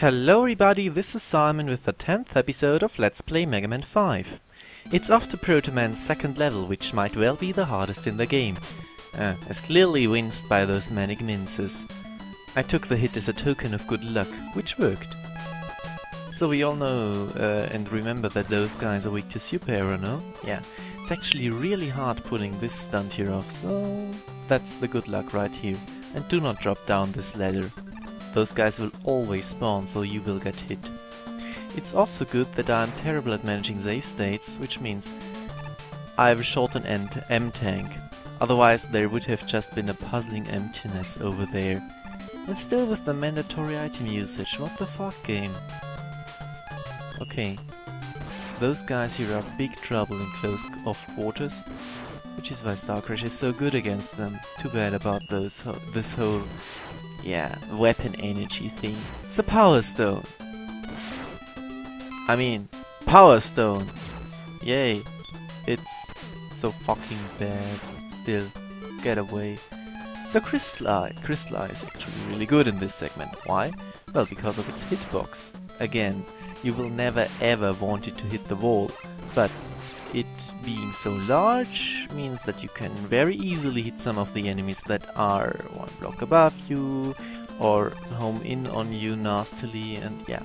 Hello everybody, this is Simon with the 10th episode of Let's Play Mega Man 5. It's off to Proto Man's second level, which might well be the hardest in the game. As clearly winced by those manic minces. I took the hit as a token of good luck, which worked. So we all know and remember that those guys are weak to super arrow, no? Yeah, it's actually really hard pulling this stunt here off, so that's the good luck right here. And do not drop down this ladder. Those guys will always spawn, so you will get hit. It's also good that I'm terrible at managing save states, which means I have a short and end M-tank. Otherwise there would have just been a puzzling emptiness over there. And still with the mandatory item usage, what the fuck game? Okay. Those guys here are big trouble in close off quarters, which is why Star Crash is so good against them. Too bad about this whole weapon energy thing. It's a Power Stone. I mean, Power Stone. Yay. It's so fucking bad. Still, get away. So Crystal Eye. Crystal Eye is actually really good in this segment. Why? Well, because of its hitbox. Again, you will never ever want it to hit the wall, but it being so large means that you can very easily hit some of the enemies that are one block above you or home in on you nastily, and yeah.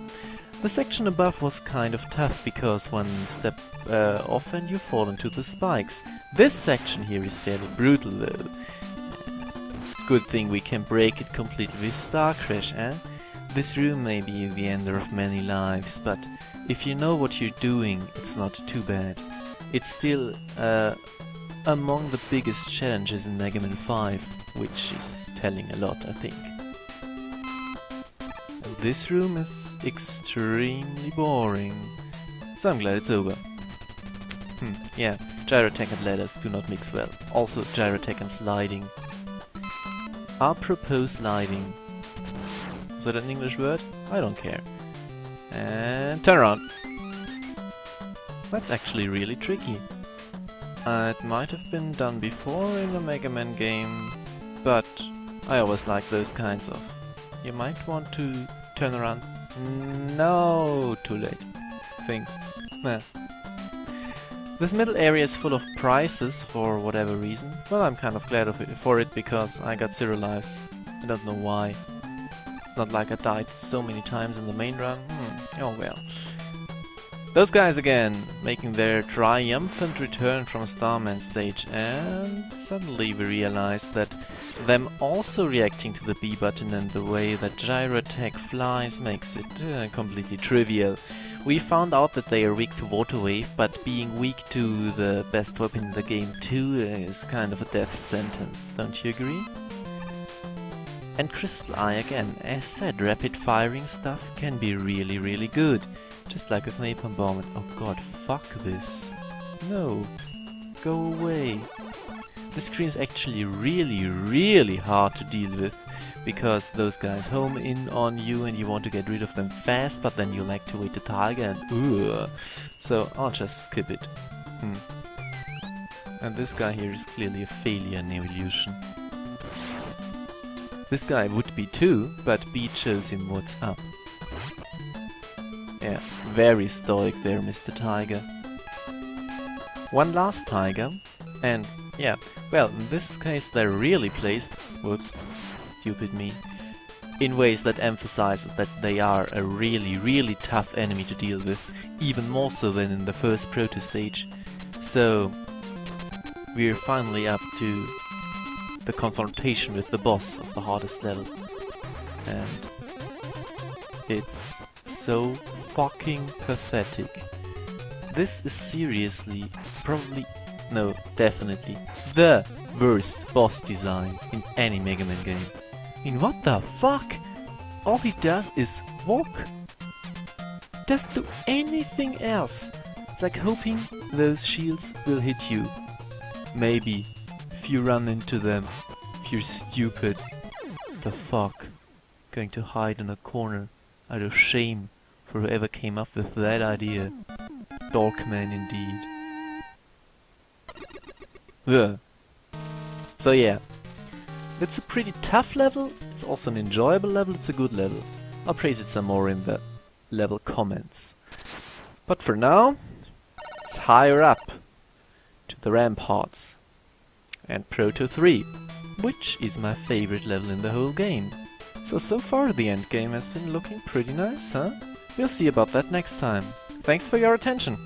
The section above was kind of tough because one step off and you fall into the spikes. This section here is fairly brutal though. Good thing we can break it completely with Star Crash, eh? This room may be the ender of many lives, but if you know what you're doing, it's not too bad. It's still among the biggest challenges in Mega Man 5, which is telling a lot, I think. And this room is extremely boring, so I'm glad it's over. Yeah, gyrotech and ladders do not mix well. Also gyrotech and sliding. Apropos sliding. Was that an English word? I don't care. And turn around. That's actually really tricky. It might have been done before in a Mega Man game, but I always like those kinds of... You might want to turn around... No, too late. Things. Nah. This middle area is full of prizes for whatever reason. Well, I'm kind of glad for it because I got 0 lives. I don't know why. It's not like I died so many times in the main run. Oh well. Those guys again, making their triumphant return from Starman stage, and suddenly we realized that them also reacting to the B button and the way that gyrotech flies makes it completely trivial. We found out that they are weak to Water Wave, but being weak to the best weapon in the game too is kind of a death sentence, don't you agree? And Crystal Eye again, as said, rapid firing stuff can be really good. Just like with Napalm Bomb, and oh god, fuck this. No. Go away. This screen is actually really hard to deal with, because those guys home in on you and you want to get rid of them fast, but then you like to wait a target and so I'll just skip it. And this guy here is clearly a failure in evolution. This guy would be too, but B shows him what's up. Yeah, very stoic there, Mr. Tiger. One last tiger, and yeah, well, in this case they're really placed, whoops, stupid me, in ways that emphasizes that they are a really tough enemy to deal with, even more so than in the first Proto stage. So, we're finally up to the confrontation with the boss of the hardest level. And it's so fucking pathetic. This is seriously, definitely the worst boss design in any Mega Man game. I mean, what the fuck? All he does is walk. Doesn't do anything else. It's like hoping those shields will hit you. Maybe, if you run into them, if you're stupid. The fuck? Going to hide in a corner out of shame for whoever came up with that idea. Dorkman indeed. Ugh. So yeah, it's a pretty tough level, it's also an enjoyable level, it's a good level. I'll praise it some more in the level comments. But for now, it's higher up to the ramparts and Proto 3, which is my favorite level in the whole game. So far the end game has been looking pretty nice, huh? We'll see about that next time. Thanks for your attention.